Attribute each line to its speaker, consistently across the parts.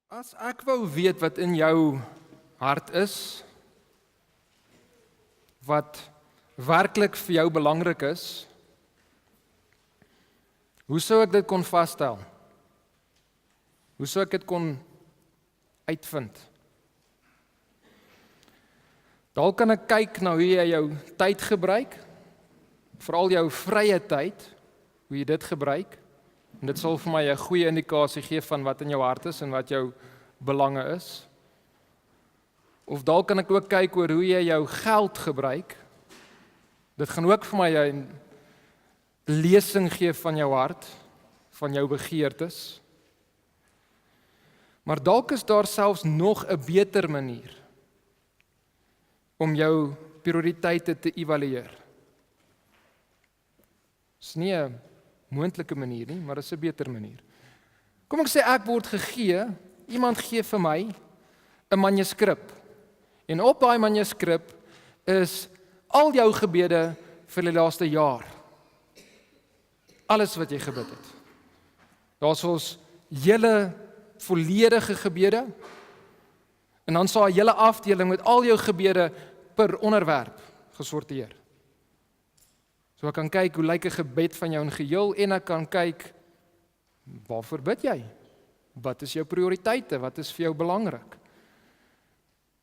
Speaker 1: As ek wou weet wat in jou hart is, wat werklik vir jou belangrik is, hoe sou ek dit kon vasstel? Hoe sou ek dit kon uitvind? Dalk kan ek kyk na hoe jy jou tyd gebruik, veral jou vrye tyd, hoe jy dit gebruik. En dit sal vir my 'n goeie indikasie gee van wat in jou hart is en wat jou belange is. Of dalk kan ek ook kyk oor hoe jy jou geld gebruik. Dit gaan ook vir my 'n lesing gee van jou hart, van jou begeertes. Maar dalk is daar selfs nog 'n beter manier om jou prioriteite te evalueer. Dis nie 'n moontlike manier nie, maar dit is 'n beter manier. Kom ek sê ek word gegee, iemand gee vir my 'n manuskrip. En op daai manuskrip is al jou gebede vir die laaste jaar. Alles wat jy gebid het. Daar's ons hele volledige gebede. En dan sal 'n hele afdeling met al jou gebede per onderwerp gesorteer. So ek kan kyk hoe lyk 'n gebed van jou in geheel en ek kan kyk waarvoor bid jy? Wat is jou prioriteite? Wat is vir jou belangrik?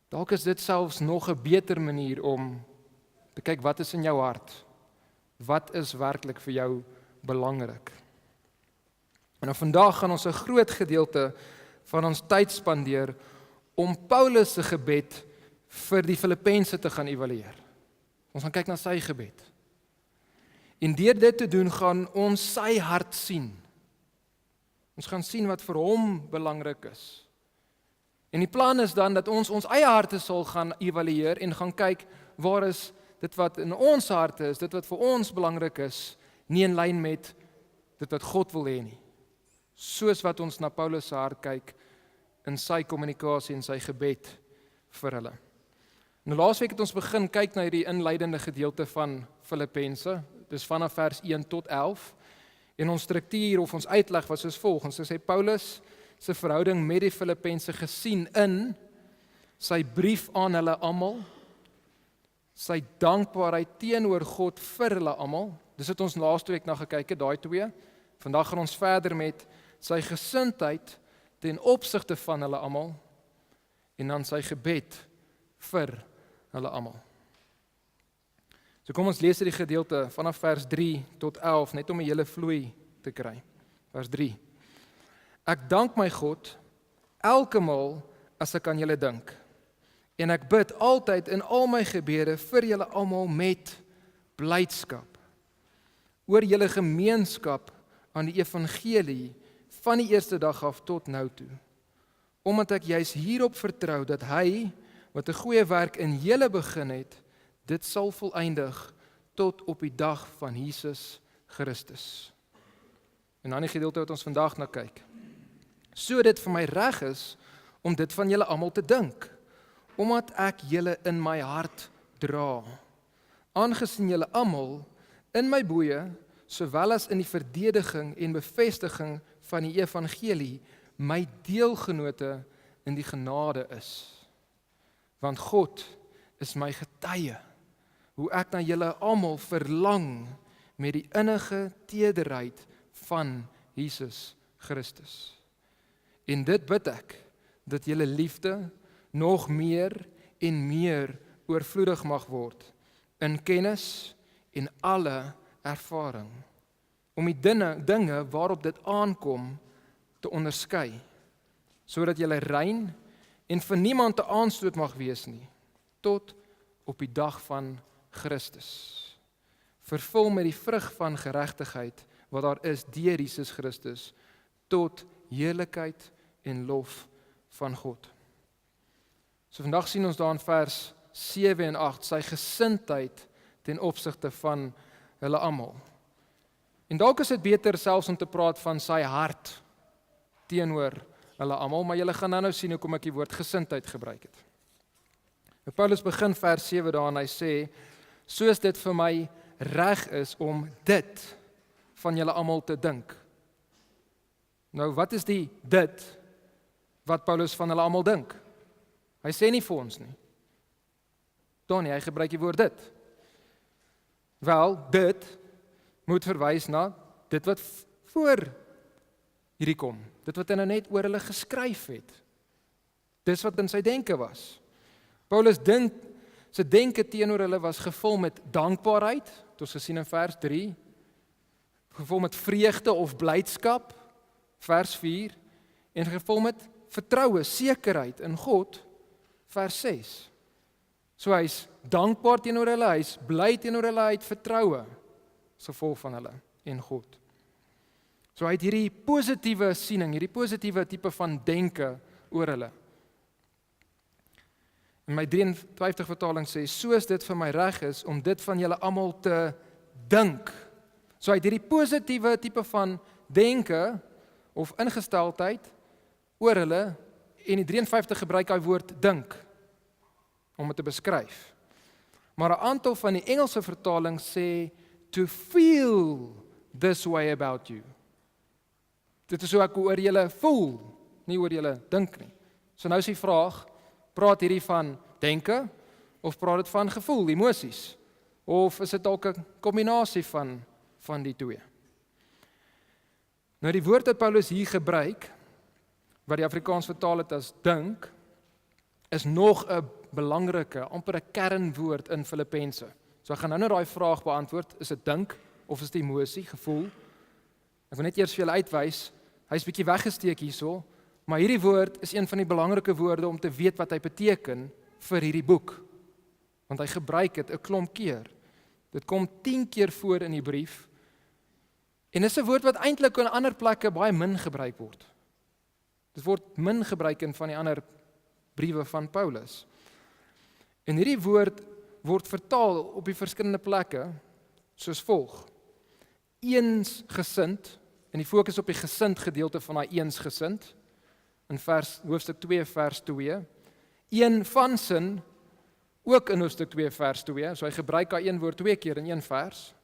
Speaker 1: Dalk is dit selfs nog 'n beter manier om te kyk wat is in jou hart? Wat is werklik vir jou belangrik? En nou vandag gaan ons 'n groot gedeelte van ons tyd spandeer om Paulus se gebed vir die Filippense te gaan evalueer. Ons gaan kyk na sy gebed. En deur dit te doen gaan ons sy hart sien. Ons gaan sien wat vir hom belangrik is. En die plan is dan dat ons ons eie harte sal gaan evalueer en gaan kyk waar is dit wat in ons harte is, dit wat vir ons belangrik is, nie in lyn met dit wat God wil hê nie. Soos wat ons na Paulus se hart kyk in sy kommunikasie en sy gebed vir hulle. Nou laasweek het ons begin kyk na hierdie inleidende gedeelte van Filippense. Dis vanaf vers 1 tot 11. En ons struktuur of ons uitleg was soos volg. Ons sê Paulus se verhouding met die Filippense gesien in sy brief aan hulle almal, sy dankbaarheid teenoor God vir hulle almal. Dis het ons laaste week na gekyk het, daai twee. Vandag gaan ons verder met sy gesindheid ten opsigte van hulle almal en dan sy gebed vir hulle almal. So kom ons lees hierdie gedeelte vanaf vers 3 tot 11, net om 'n hele vloei te kry. Vers 3. Ek dank my God elke maal as ek aan julle dink. En ek bid altyd in al my gebede vir julle almal met blydskap. Oor julle gemeenskap aan die evangelie van die eerste dag af tot nou toe. Omdat ek juis hierop vertrou dat hy wat 'n goeie werk in julle begin het, dit sal volëindig tot op die dag van Jesus Christus. En dan die gedeelte wat ons vandag na kyk. So dit vir my reg is om dit van julle almal te dink, omdat ek julle in my hart dra. Aangesien julle almal in my boeye, sowel as in die verdediging en bevestiging van die evangelie, my deelgenote in die genade is. Want God is my getuie, hoe ek na julle almal verlang met die innige tederheid van Jesus Christus. En dit bid ek, dat julle liefde nog meer en meer oorvloedig mag word, in kennis en alle ervaring, om die dinge waarop dit aankom te onderskei, sodat julle rein en vir niemand te aanstoot mag wees nie, tot op die dag van Christus. Vervul met die vrug van geregtigheid wat daar is deur Jesus Christus, tot heerlikheid en lof van God. So vandag sien ons daar in vers 7 en 8 sy gesindheid ten opsigte van hulle almal. En dalk is dit beter selfs om te praat van sy hart teenoor hulle almal, maar julle gaan nou sien hoekom ek die woord gesindheid gebruik het. Paulus begin vers 7 daar en hy sê, soos dit vir my reg is om dit van julle almal te dink. Nou, wat is die dit? wat Paulus van hulle almal dink. Hy sê nie vir ons nie. Donnie, hy gebruik die woord dit. Wel, dit moet verwys na dit wat voor hierdie kom. Dit wat hy nou net oor hulle geskryf het. Dis wat in sy denke was. Paulus sy denke teenoor hulle was gevul met dankbaarheid, het ons gesien in vers 3, gevul met vreugde of blydskap, vers 4, en gevul met vertroue, sekerheid in God, vers 6. So hy's dankbaar teenoor hulle, hy's bly teenoor hulle, hy het vertroue, as gevolg van hulle en God. So hy het hierdie positiewe siening, hierdie positiewe tipe van denke oor hulle. En my 53 vertaling sê, soos dit vir my reg is, om dit van julle almal te dink. So hy het hierdie positiewe tipe van denke, of ingesteldheid, oor hulle, en die 53 gebruik hy woord dink, om dit te beskryf. Maar 'n aantal van die Engelse vertaling sê, to feel this way about you. Dit is hoe ek oor julle voel, nie oor julle dink nie. So nou is die vraag, praat hierdie van denke, of praat dit van gevoel, emosies, of is dit dalk 'n kombinasie van die twee? Nou die woord wat Paulus hier gebruik, wat die Afrikaans vertaal het as dink, is nog 'n belangrike, amper 'n kernwoord in Filippense. So ek gaan nou daai vraag beantwoord, is dit dink, of is dit emosie, gevoel? Ek wil net eers vir julle uitwys, hy's bietjie weggesteek hierso, maar hierdie woord is een van die belangrike woorde om te weet wat hy beteken vir hierdie boek. Want hy gebruik dit 'n klomp keer. Dit kom 10 keer voor in die brief. En dis 'n woord wat eintlik in ander plekke baie min gebruik word. Dit word min gebruik in van die ander briewe van Paulus. En hierdie woord word vertaal op die verskillende plekke soos volg: eensgesind, en die fokus op die gesind gedeelte van daai eensgesind, in hoofstuk 2 vers 2, een van sin, ook in hoofstuk 2 vers 2, so hy gebruik daai een woord 2 keer in een vers,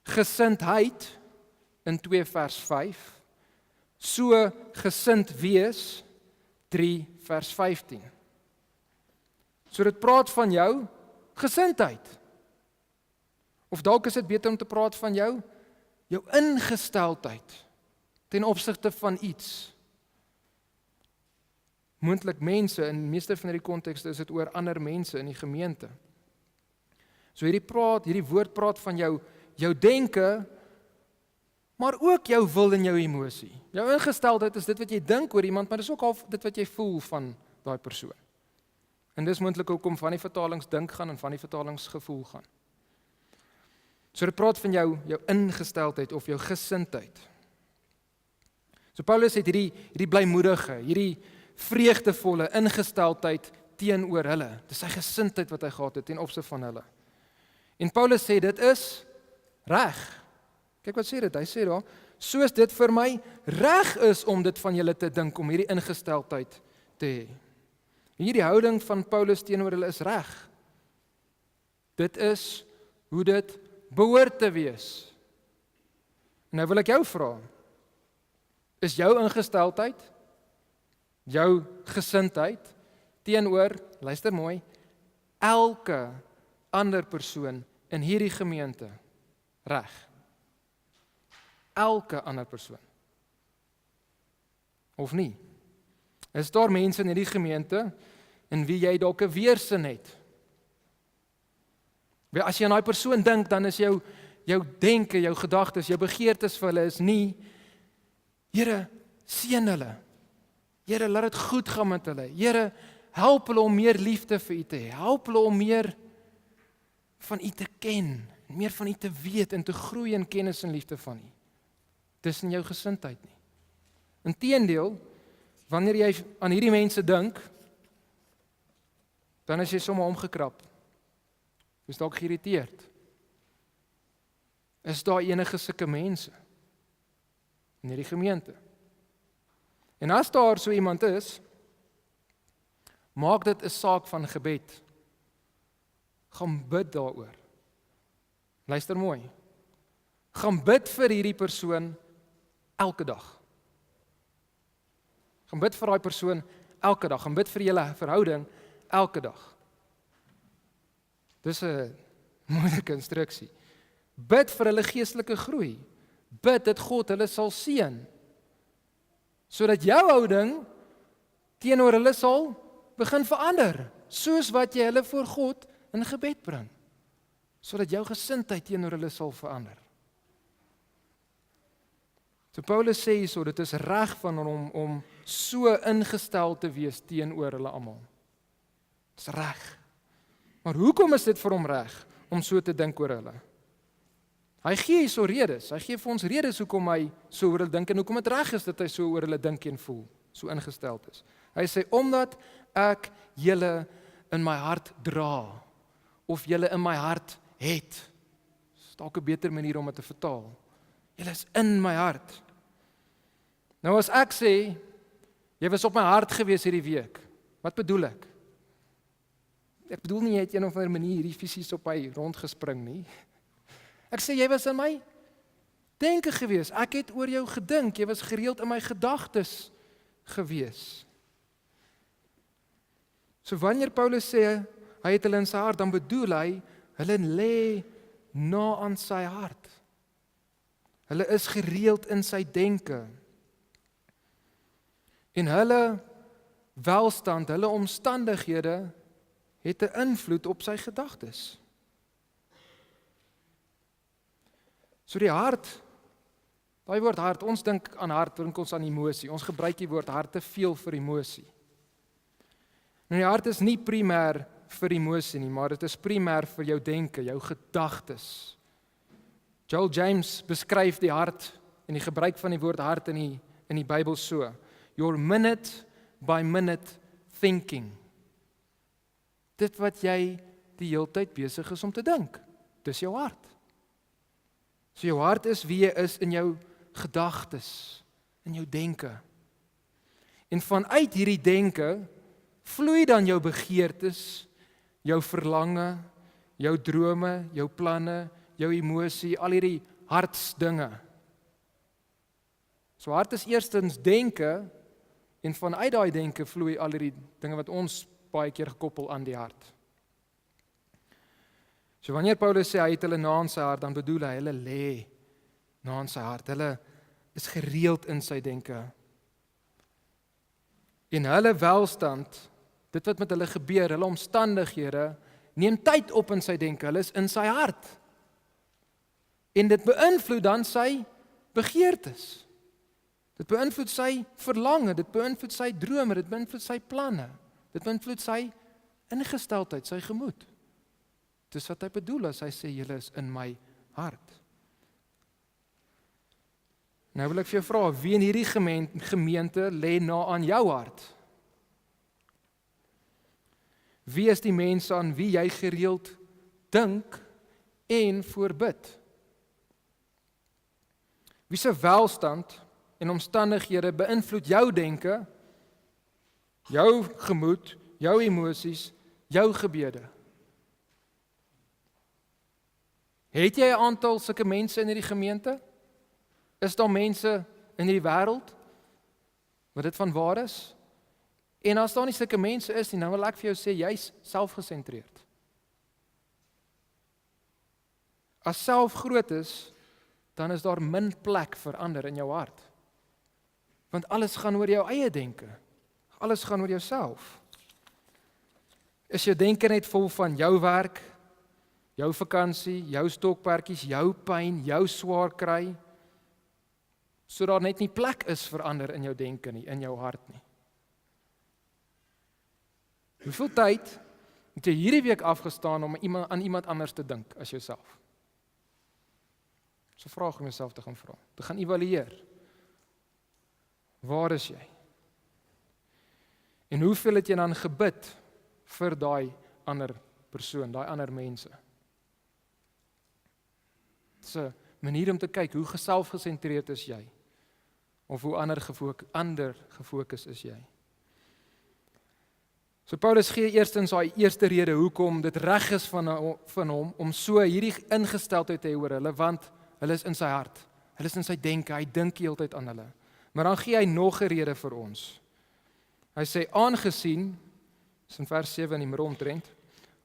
Speaker 1: gesindheid, in 2 vers 5, so gesind wees, 3 vers 15. So dit praat van jou gesindheid. Of dalk is dit beter om te praat van jou ingesteldheid ten opsigte van iets. Moontlik mense, in meeste van hierdie kontekste is dit oor ander mense in die gemeente. So hierdie woord praat van jou denke, maar ook jou wil en jou emosie. Jou ingesteldheid is dit wat jy dink oor iemand, maar dis ook half dit wat jy voel van daai persoon. En dis moontlik hoekom van die vertalings dink gaan en van die vertalings gevoel gaan. So dit praat van jou ingesteldheid of jou gesindheid. So Paulus het hierdie blymoedige, hierdie vreugdevolle ingesteldheid teenoor hulle. Dis sy gesindheid wat hy gehad het ten opsigte van hulle. En Paulus sê dit is reg. Kyk wat sê dit, hy sê daar, soos dit vir my reg is om dit van julle te dink, om hierdie ingesteldheid te hê. Hierdie houding van Paulus teenoor hulle is reg. Dit is hoe dit behoort te wees. En nou wil ek jou vra, is jou ingesteldheid, jou gesindheid teenoor, luister mooi, elke ander persoon in hierdie gemeente reg? Elke ander persoon. Of nie? Is daar mense in hierdie gemeente in wie jy dalk 'n weerstand het? As jy aan daai persoon dink, dan is jou denke, jou gedagtes, jou begeertes vir hulle is nie, Here, seën hulle. Here, laat dit goed gaan met hulle. Here, help hulle om meer liefde vir U te hê. Help hulle om meer van U te ken, meer van U te weet en te groei in kennis en liefde van U. Dis in jou gesindheid nie. Inteendeel, wanneer jy aan hierdie mense dink, dan is jy sommer omgekrap. Is dalk geïrriteerd. Is daar enige sulke mense in hierdie gemeente? En as daar so iemand is, maak dit 'n saak van gebed. Gaan bid daaroor. Luister mooi. Gaan bid vir hierdie persoon elke dag. Gaan bid vir daai persoon elke dag. Gaan bid vir julle verhouding elke dag. Dis 'n moeilike instruksie. Bid vir hulle geestelike groei. Bid dat God hulle sal seën, sodat jou houding teenoor hulle sal begin verander, soos wat jy hulle voor God in gebed bring, sodat jou gesindheid teenoor hulle sal verander. So Paulus sê hierso, dit is reg van hom om so ingestel te wees teenoor hulle almal. Dis reg. Maar hoekom is dit vir hom reg om so te dink oor hulle? Hy gee hierso redes. Hy gee vir ons redes hoekom hy so oor hulle dink en hoekom dit reg is dat hy so oor hulle dink en voel, so ingestel is. Hy sê omdat ek julle in my hart dra of julle in my hart het. Dis dalk 'n beter manier om dit te vertaal. Julle is in my hart. Nou as ek sê jy was op my hart gewees hierdie week, wat bedoel ek? Ek bedoel nie jy het een of ander manier hierdie fisies op my rondgespring nie. Ek sê jy was in my denke gewees. Ek het oor jou gedink. Jy was gereeld in my gedagtes gewees. So wanneer Paulus sê hy het hulle in sy hart, dan bedoel hy hulle lê na aan sy hart. Hulle is gereeld in sy denke. En hulle welstand, hulle omstandighede het 'n invloed op sy gedagtes. So die hart, daai woord hart, ons dink aan hart, dink ons aan emosie. Ons gebruik die woord hart te veel vir emosie. Nou die hart is nie primêr vir emosie nie, maar dit is primêr vir jou denke, jou gedagtes. Joel James beskryf die hart en die gebruik van die woord hart in die Bybel so: your minute by minute thinking. Dit wat jy die hele tyd besig is om te dink, dis jou hart. So jou hart is wie jy is in jou gedagtes, in jou denke. En vanuit hierdie denke vloei dan jou begeertes, jou verlange, jou drome, jou planne, jou emosie, al hierdie hartsdinge. So hart is eerstens denke, en vanuit daai denke vloei al hierdie dinge wat ons baie keer gekoppel aan die hart. So wanneer Paulus sê hy het hulle na aan sy hart, dan bedoel hy hulle lê na aan sy hart. Hulle is gereeld in sy denke. En hulle welstand, dit wat met hulle gebeur, hulle omstandighede, neem tyd op in sy denke. Hulle is in sy hart. En dit beïnvloed dan sy begeertes. Dit beïnvloed sy verlange, dit beïnvloed sy drome, dit beïnvloed sy planne. Dit beïnvloed sy ingesteldheid, sy gemoed. Dis wat hy bedoel as hy sê julle is in my hart. Nou wil ek vir jou vra, wie in hierdie gemeente lê na aan jou hart? Wie is die mense aan wie jy gereeld dink en voorbid? Wie se welstand en omstandighede beïnvloed jou denke, jou gemoed, jou emosies, jou gebede? Het jy 'n aantal sulke mense in hierdie gemeente? Is daar mense in hierdie wêreld wat dit van waar is? En as daar nie sulke mense is nie, nou wil ek vir jou sê jy's selfgesentreerd. As self groot is, dan is daar min plek vir ander in jou hart. Want alles gaan oor jou eie denke. Alles gaan oor jouself. Is jou denke net vol van jou werk, jou vakansie, jou stokperdjies, jou pyn, jou swaar kry, sodat daar net nie plek is vir ander in jou denke nie, in jou hart nie. Hoeveel tyd het jy hierdie week afgestaan om aan iemand anders te dink as jouself? So vraag om jouself te gaan vra, te gaan evalueer. Waar is jy? En hoeveel het jy dan gebid vir daai ander persoon, daai ander mense? Dit is 'n manier om te kyk, hoe selfgesentreerd is jy? Of hoe ander gefokus is jy? So Paulus gee eerstens daai eerste rede hoekom dit reg is van hom om so hierdie ingesteldheid te hê oor hulle, want hulle is in sy hart. Hulle is in sy denke, hy dink die hele tyd aan hulle. Maar dan gee hy nog 'n rede vir ons. Hy sê, aangesien, dis in vers 7 in die middel omtrent,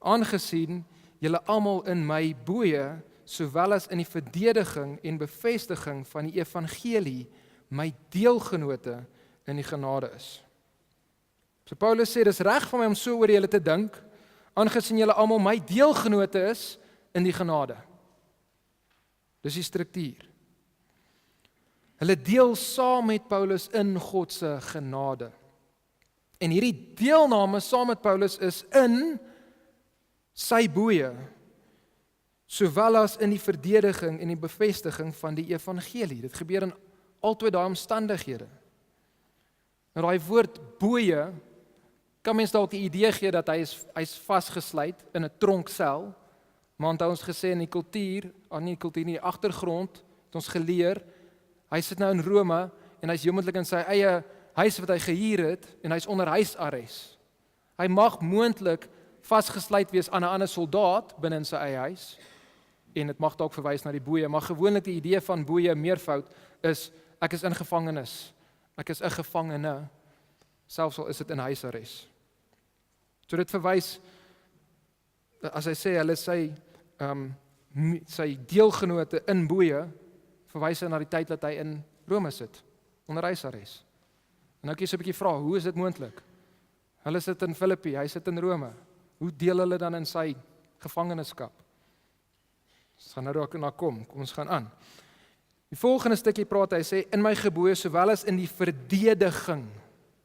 Speaker 1: aangesien julle almal in my boeye, sowel as in die verdediging en bevestiging van die evangelie, my deelgenote in die genade is. So Paulus sê, dis reg van my om so oor julle te dink, aangesien julle almal my deelgenote is in die genade. Dis die struktuur. Hulle deel saam met Paulus in God se genade. En hierdie deelname saam met Paulus is in sy boeye, sowel as in die verdediging en die bevestiging van die evangelie. Dit gebeur in altyd daai omstandighede. Nou daai woord boeye, kan mens dalk die idee gee dat hy's vasgesluit in 'n tronksel, maar onthou ons gesê in die kultuur, nie die agtergrond, het ons geleer, hy sit nou in Rome en hy's heeltemal in sy eie huis wat hy gehuur het en hy's onder huisarrest. Hy mag moontlik vasgesluit wees aan 'n ander soldaat binne in sy eie huis en dit mag dalk verwys na die boeye, maar gewoonlik die idee van boeye meervoud is ek is in gevangenis. Ek is 'n gevangene, selfs al is dit in huisarrest. So dit verwys, as hy sê hulle sy deelgenote in boeye, verwys hy na die tyd dat hy in Rome sit, onder huisarrest. En nou kan jy so 'n bietjie vra, hoe is dit moontlik? Hulle sit in Filippi, hy sit in Rome. Hoe deel hulle dan in sy gevangenskap? Ons gaan nou daarna kom ons gaan aan. Die volgende stukkie praat hy sê, in my gebooie sowel as in die verdediging.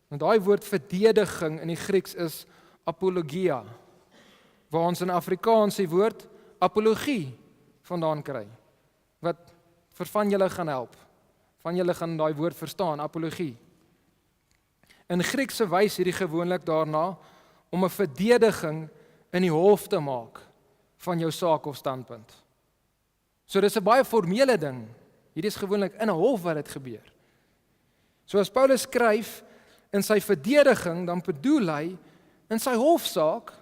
Speaker 1: Want daai woord verdediging in die Grieks is apologia, waar ons in Afrikaans die woord apologie vandaan kry, wat vir van julle gaan help. Van julle gaan daai woord verstaan, apologie. In Grieks wys hierdie gewoonlik daarna om 'n verdediging in die hof te maak van jou saak of standpunt. So dis 'n baie formele ding. Hierdie is gewoonlik in 'n hof wat dit gebeur. So as Paulus skryf in sy verdediging, dan bedoel hy in sy hofsaak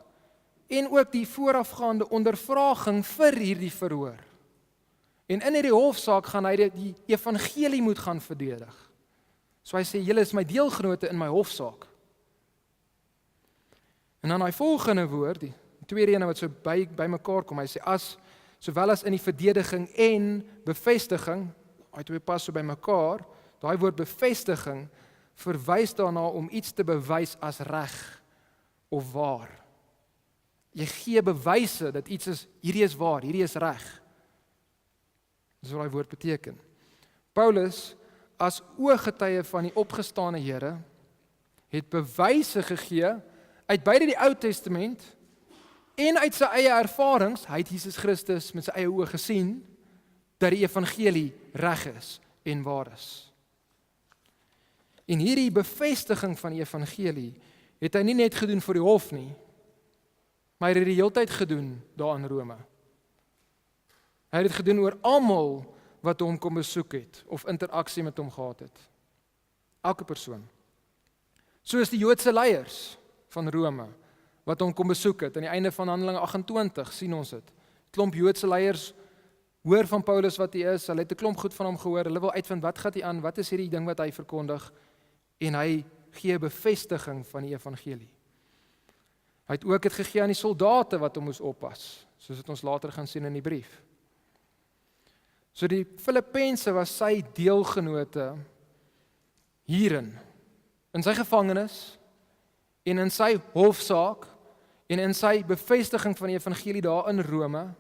Speaker 1: en ook die voorafgaande ondervraging vir hierdie verhoor. En in hierdie hofsaak gaan hy die evangelie moet gaan verdedig. So hy sê, julle is my deelgenote in my hofsaak. En dan hy volgende woord, die tweede ene wat so by mekaar kom, hy sê, sowel as in die verdediging en bevestiging, hy twee pas so by mekaar, daai woord bevestiging, verwys daarna om iets te bewys as reg of waar. Jy gee bewyse dat iets is, hierdie is waar, hierdie is reg. Dis wat daai woord beteken. Paulus, as ooggetuie van die opgestane Here, het bewyse gegee uit beide die Ou Testament en uit sy eie ervarings, hy het Jesus Christus met sy eie oë gesien, dat die evangelie reg is en waar is. En hierdie bevestiging van die evangelie het hy nie net gedoen vir die hof nie, maar hy het dit die hele tyd gedoen daar in Rome. Hy het dit gedoen oor almal wat hom kom besoek het of interaksie met hom gehad het. Elke persoon. Soos die Joodse leiers van Rome wat hom kom besoek het aan die einde van Handelinge 28 sien ons dit. Klomp Joodse leiers hoor van Paulus wat hy is, hulle het 'n klomp goed van hom gehoor, hulle wil uitvind wat gaan hy aan, wat is hierdie ding wat hy verkondig en hy gee bevestiging van die evangelie. Hy het ook dit gegee aan die soldate wat hom moes oppas, soos wat ons later gaan sien in die brief. So die Filippense was sy deelgenote hierin, in sy gevangenis en in sy hofsaak en in sy bevestiging van die evangelie daar in Rome,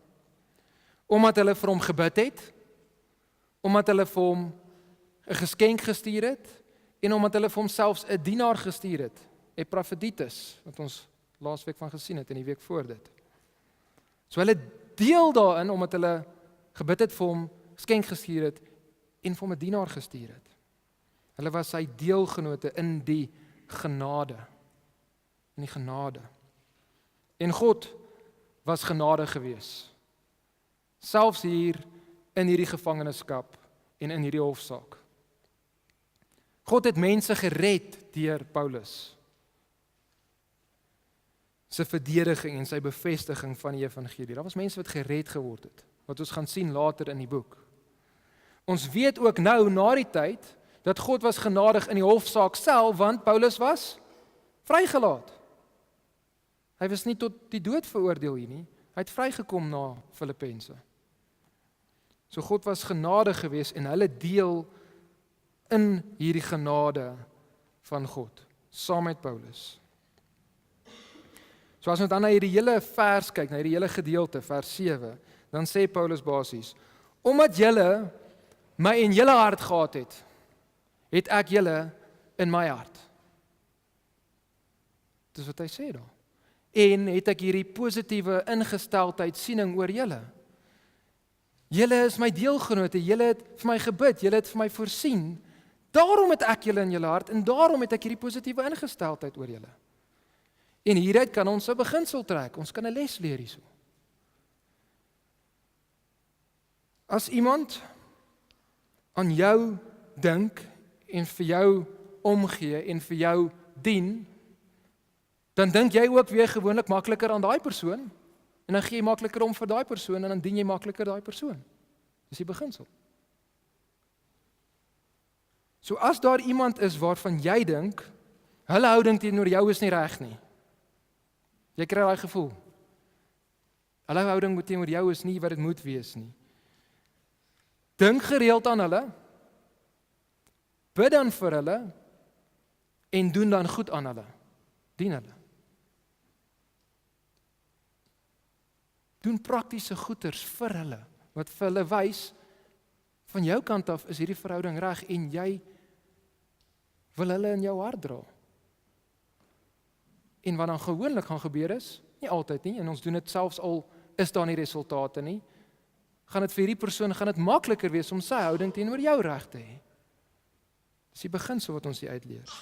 Speaker 1: omdat hulle vir hom gebid het, omdat hulle vir hom 'n geskenk gestuur het en omdat hulle vir hom selfs 'n dienaar gestuur het, Epaphroditus, wat ons laasweek van gesien het en die week voor dit. So hulle deel daarin omdat hulle gebid het vir hom, geskenk gestuur het en vir hom 'n dienaar gestuur het. Hulle was sy deelgenote in die genade. In die genade. En God was genadig gewees. Selfs hier in hierdie gevangenskap en in hierdie hofsaak. God het mense gered deur Paulus. Sy verdediging en sy bevestiging van die evangelie. Daar was mense wat gered geword het, wat ons gaan sien later in die boek. Ons weet ook nou na die tyd dat God was genadig in die hofsaak self, want Paulus was vrygelaat. Hy was nie tot die dood veroordeel hier nie. Hy het vrygekom na Filippense. So God was genadig geweest en hulle deel in hierdie genade van God, saam met Paulus. So as ons dan na hierdie hele vers kyk, na hierdie hele gedeelte, vers 7, dan sê Paulus basies, omdat julle my in julle hart gehad het, het ek julle in my hart. Dis wat hy sê daar. En het ek hierdie positiewe ingesteldheid siening oor julle. Julle is my deelgenote, julle het vir my gebid, julle het vir my voorsien. Daarom het ek julle in julle hart en daarom het ek hierdie positiewe ingesteldheid oor julle. En hieruit kan ons 'n beginsel trek, ons kan 'n les leer hierso. As iemand aan jou dink en vir jou omgee en vir jou dien, dan dink jy ook weer gewoonlik makliker aan daai persoon en dan gee jy makliker om vir daai persoon en dan dien jy makliker daai persoon. Dis die beginsel. So as daar iemand is waarvan jy dink, hulle houding teenoor jou is nie reg nie. Jy kry daai gevoel. Hulle houding teenoor jou is nie wat dit moet wees nie. Dink gereeld aan hulle, bid dan vir hulle en doen dan goed aan hulle. Dien hulle. Doen praktiese goeders vir hulle, wat vir hulle wys, van jou kant af is hierdie verhouding reg en jy wil hulle in jou hart dra. En wat dan gewoonlik gaan gebeur is, nie altyd nie, en ons doen dit selfs al is daar nie resultate nie, gaan dit vir hierdie persoon, gaan dit makliker wees om sy houding teenoor jou reg te hê. Dis die beginsel wat ons hier uitleer.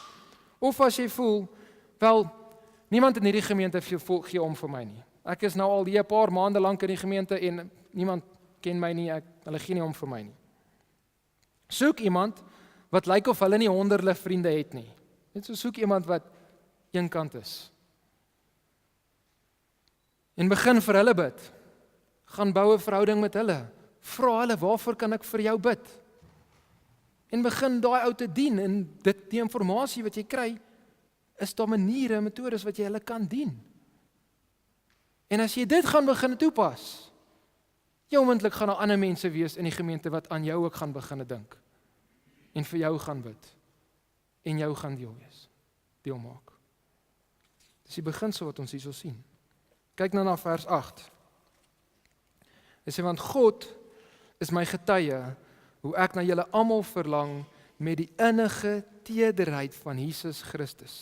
Speaker 1: Of as jy voel, wel, niemand in hierdie gemeente gee om vir my nie. Ek is nou al hier 'n paar maande lank in die gemeente en niemand ken my nie, hulle gee nie om vir my nie. Soek iemand wat lyk of hulle nie honderde vriende het nie. Net so soek iemand wat eenkant is. En begin vir hulle bid. Gaan bou 'n verhouding met hulle. Vra hulle, waarvoor kan ek vir jou bid? En begin daai ou te dien en dit die inligting wat jy kry, is daar maniere en metodes wat jy hulle kan dien. En as jy dit gaan begin toepas, jou moontlik gaan daar ander mense wees in die gemeente wat aan jou ook gaan begin dink. En vir jou gaan bid. En jou gaan deel maak. Dis die beginsel wat ons hierso sien. Kyk nou na vers 8. Hy sê, want God is my getuie, hoe ek na julle almal verlang met die innige tederheid van Jesus Christus.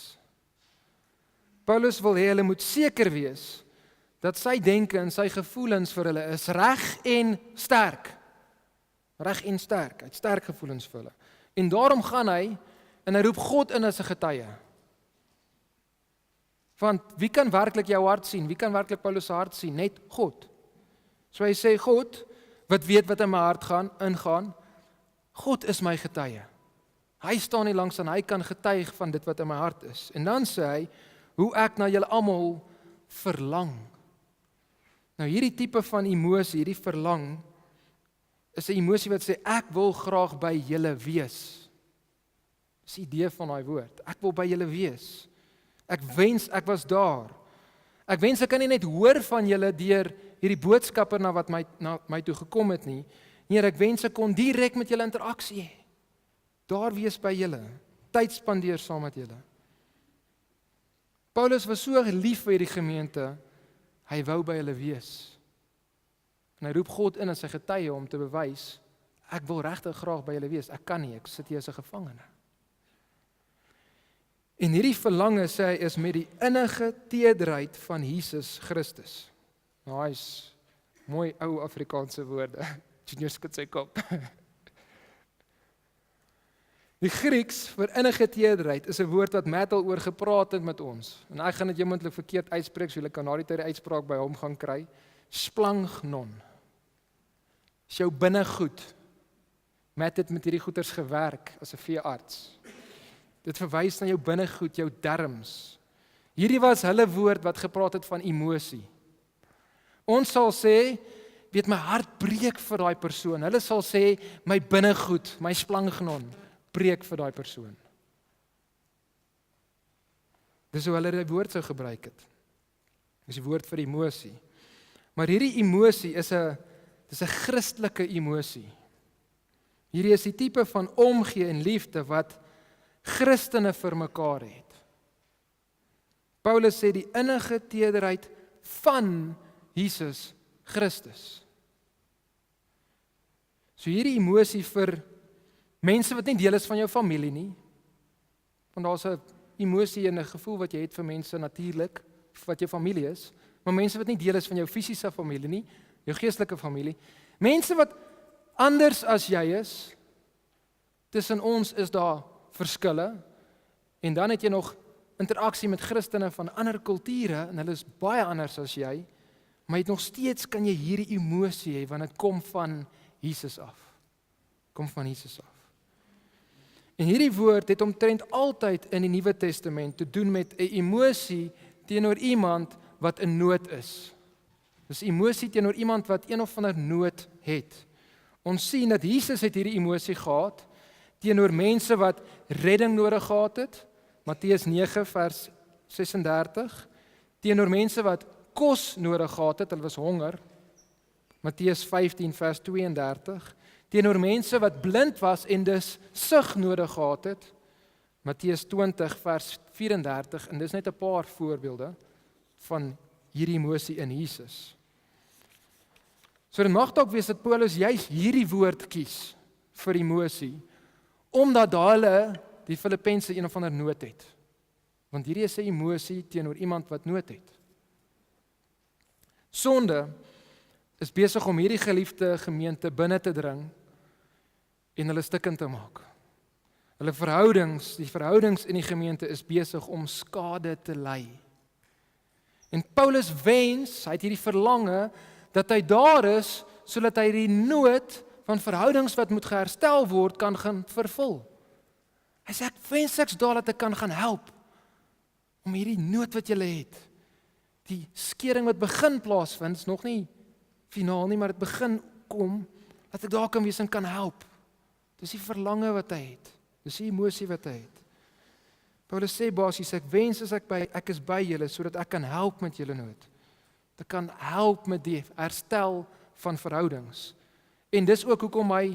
Speaker 1: Paulus wil hê hulle moet seker wees dat sy denke en sy gevoelens vir hulle is reg en sterk. Reg en sterk, hy het sterk gevoelens vir hulle. En daarom gaan hy en hy roep God in as 'n getuie. Want wie kan werklik jou hart sien? Wie kan werklik Paulus se hart sien? Net God. So hy sê, God, wat weet wat in my hart ingaan, God is my getuie. Hy staan nie langs aan, hy kan getuig van dit wat in my hart is. En dan sê hy, hoe ek na julle almal verlang. Nou hierdie tipe van emosie, hierdie verlang, is 'n emosie wat sê, ek wil graag by julle wees. Dis die idee van daai woord, ek wil by julle wees. Ek wens ek was daar. Ek wens ek kan nie net hoor van julle deur hierdie boodskapper na wat na my toe gekom het nie. Nee, ek wens ek kon direk met julle interaksie hê. Daar wees by julle, tyd spandeer saam met julle. Paulus was so lief vir hierdie gemeente, hy wou by hulle wees. En hy roep God in as sy getuie om te bewys, ek wil regtig graag by julle wees, ek kan nie, ek sit hier as 'n gevangene. En hierdie verlange, sê hy, is met die innige tederheid van Jesus Christus. Nou, hy is mooi ou Afrikaanse woorde. Junior skud sy kop. Die Grieks vir innige tederheid is 'n woord wat Matt al oor gepraat het met ons. En ek gaan dit moontlik verkeerd uitspreek, so julle kan na die tyd die uitspraak by hom gaan kry. Splangnon. Is jou binnegoed. Matt het met hierdie goeters gewerk as 'n veearts. Dit verwys na jou binnegoed, jou darmes. Hierdie was hulle woord wat gepraat het van emosie. Ons sal sê, weet my hart breek vir daai persoon. Hulle sal sê, my binnegoed, my splangnon breek vir daai persoon. Dis hoe hulle die woord sou gebruik het. Dis die woord vir emosie. Maar hierdie emosie is 'n Christelike emosie. Hierdie is die tipe van omgee en liefde wat Christene vir mekaar het. Paulus sê die innige tederheid van Jesus Christus. So hierdie emosie vir mense wat nie deel is van jou familie nie, want daar's 'n emosie en 'n gevoel wat jy het vir mense natuurlik, wat jou familie is, maar mense wat nie deel is van jou fisiese familie nie, jou geestelike familie, mense wat anders as jy is, tussen ons is daar verskille, en dan het jy nog interaksie met Christene van ander kulture, en hulle is baie anders as jy, maar nog steeds kan jy hierdie emosie hê, want dit kom van Jesus af. Kom van Jesus af. En hierdie woord het omtrent altyd in die Nuwe Testament te doen met 'n emosie teenoor iemand wat in nood is. Dis emosie teenoor iemand wat een of ander nood het. Ons sien dat Jesus het hierdie emosie gehad teenoor mense wat redding nodig gehad het, Matteus 9 vers 36, teenoor mense wat kos nodig gehad het, hulle was honger, Matteus 15 vers 32, teenoor mense wat blind was en dus sig nodig gehad het, Matteus 20 vers 34, en dis net 'n paar voorbeelde van hierdie emosie in Jesus. So dit mag dalk wees dat Paulus juis hierdie woord kies vir emosie, omdat hulle die Filippense een of ander nood het. Want hierdie is 'n emosie teenoor iemand wat nood het. Sonde is besig om hierdie geliefde gemeente binne te dring en hulle stikkend te maak. Hulle die verhoudings in die gemeente is besig om skade te ly. En Paulus wens, hy het hierdie verlange, dat hy daar is, sodat hy die nood van verhoudings wat moet geherstel word, kan gaan vervul. Hy sê, ek wens ek's daar dat ek kan gaan help, om hierdie nood wat julle het, die skering wat begin plaasvind, is nog nie finaal nie, maar dit begin kom, dat ek daar kan wees en kan help. Dis die verlange wat hy het, dis die emosie wat hy het. Paulus sê basies, ek wens as ek is by julle, sodat ek kan help met julle nood. Ek kan help met die herstel van verhoudings. En dis ook hoekom hy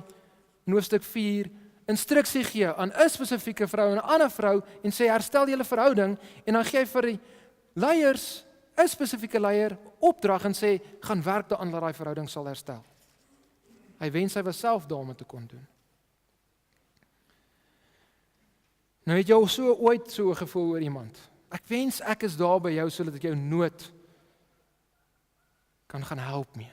Speaker 1: in hoofstuk 4 instruksie gee aan 'n spesifieke vrou en 'n ander vrou en sê herstel julle verhouding, en dan gee hy vir die leiers, 'n spesifieke leier, opdrag en sê gaan werk daaraan dat daai verhouding sal herstel. Hy wens hy was self daar om te kon doen. Nou het jy ooit so gevoel oor iemand. Ek wens ek is daar by jou sodat ek jou nood kan gaan help mee.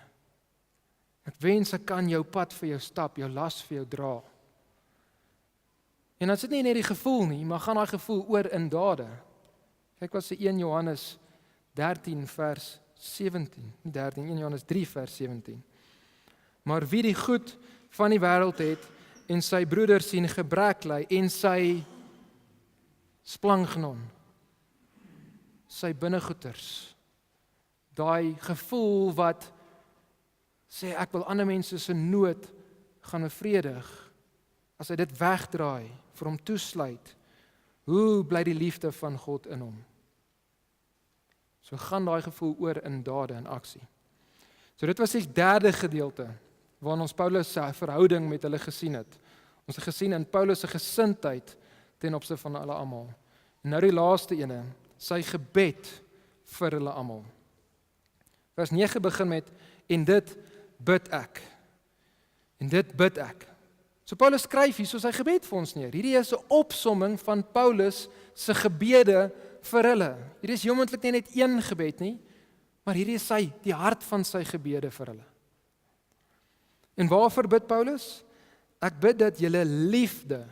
Speaker 1: Ek wens ek kan jou pad vir jou stap, jou las vir jou dra. En dan sit nie net die gevoel nie, maar gaan daai gevoel oor in dade. Kyk wat sê 1 Johannes 13 vers 17, nie 13, 1 Johannes 3 vers 17. Maar wie die goed van die wêreld het en sy broeder sien gebrek ly en sy splangnon, sy binnegoeders, daai gevoel wat sê ek wil ander mense se nood gaan bevredig, as hy dit wegdraai, vir hom toesluit, hoe bly die liefde van God in hom? So gaan daai gevoel oor in dade en aksie. So dit was die derde gedeelte, waarin ons Paulus se verhouding met hulle gesien het. Ons het gesien in Paulus se gesindheid ten opsigte van hulle almal. En nou die laaste ene, sy gebed vir hulle almal. Vers 9 begin met, en dit bid ek. En dit bid ek. So Paulus skryf hier so sy gebed vir ons neer. Hierdie is 'n opsomming van Paulus se gebede vir hulle. Hierdie is moontlik nie net een gebed nie, maar hierdie is die hart van sy gebede vir hulle. En waarvoor bid Paulus? Ek bid dat julle liefde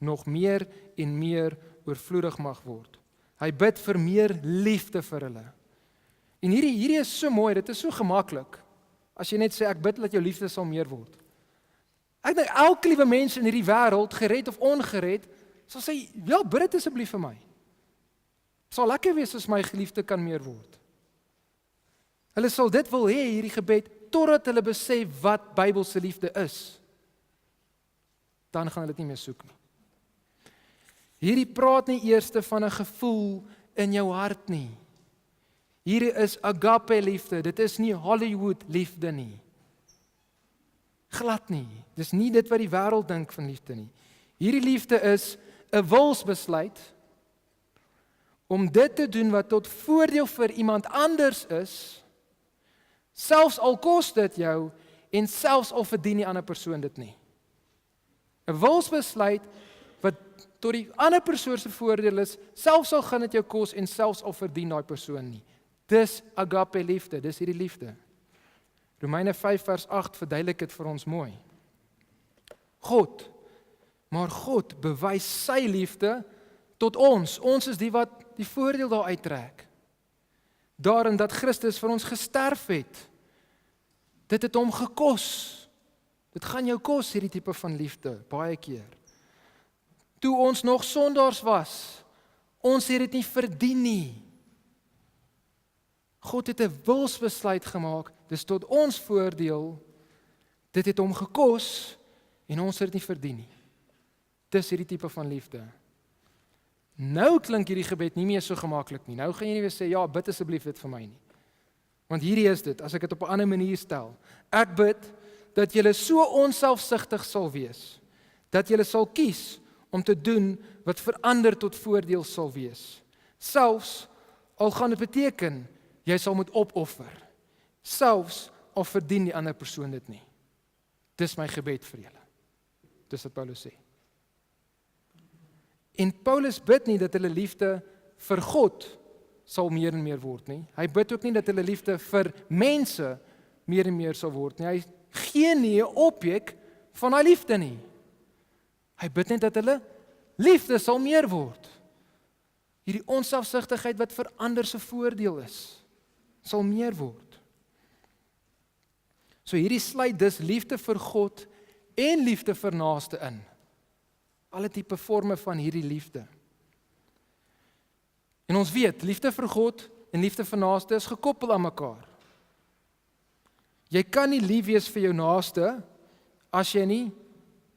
Speaker 1: nog meer en meer oorvloedig mag word. Hy bid vir meer liefde vir hulle. En hierdie is so mooi, dit is so gemaklik. As jy net sê ek bid dat jou liefde sal meer word. Ek dink elke liewe mens in hierdie wêreld, gered of ongered, sal sê ja, bid dit asseblief vir my. Sal lekker wees as my geliefde kan meer word. Hulle sal dit wil hê hierdie gebed totdat hulle besef wat Bybelse liefde is. Dan gaan hulle dit nie meer soek nie. Hierdie praat nie eers van 'n gevoel in jou hart nie. Hier is agape liefde, dit is nie Hollywood liefde nie. Glad nie, dis nie dit wat die wêreld dink van liefde nie. Hierdie liefde is 'n wilsbesluit om dit te doen wat tot voordeel vir iemand anders is, selfs al kos dit jou en selfs al verdien die ander persoon dit nie. 'n Wilsbesluit wat tot die ander persoon se voordeel is, selfs al gaan dit jou kos en selfs al verdien daai persoon nie. Dis agape liefde, dis hierdie liefde. Romeine 5 vers 8 verduidelik dit vir ons mooi. Maar God bewys sy liefde tot ons. Ons is die wat die voordeel daar uittrek. Daarin dat Christus vir ons gesterf het. Dit het hom gekos. Dit gaan jou kos, hierdie tipe van liefde, baie keer. Toe ons nog sondaars was, ons het dit nie verdien nie. God het 'n wilsbesluit gemaak, dis tot ons voordeel, dit het hom gekos, en ons het dit nie verdien nie. Dis hierdie tipe van liefde. Nou klink hierdie gebed nie meer so gemaklik nie. Nou gaan jy nie weer sê, ja, bid asseblief dit vir my nie. Want hierdie is dit, as ek dit op 'n ander manier stel. Ek bid dat julle so onselfsugtig sal wees, dat julle sal kies om te doen wat vir ander tot voordeel sal wees. Selfs al gaan dit beteken, jy sal moet opoffer. Selfs al verdien die ander persoon dit nie. Dis my gebed vir julle. Dis wat Paulus sê. En Paulus bid nie dat hulle liefde vir God sal meer en meer word nie. Hy bid ook nie dat hulle liefde vir mense meer en meer sal word nie. Hy gee nie 'n objek van daai liefde nie. Hy bid net dat hulle liefde sal meer word. Hierdie onselfsugtigheid wat vir ander se voordeel is, sal meer word. So hierdie sluit dus liefde vir God en liefde vir naaste in. Alle tipe forme van hierdie liefde. En ons weet, liefde vir God en liefde vir naaste is gekoppel aan mekaar. Jy kan nie lief wees vir jou naaste as jy nie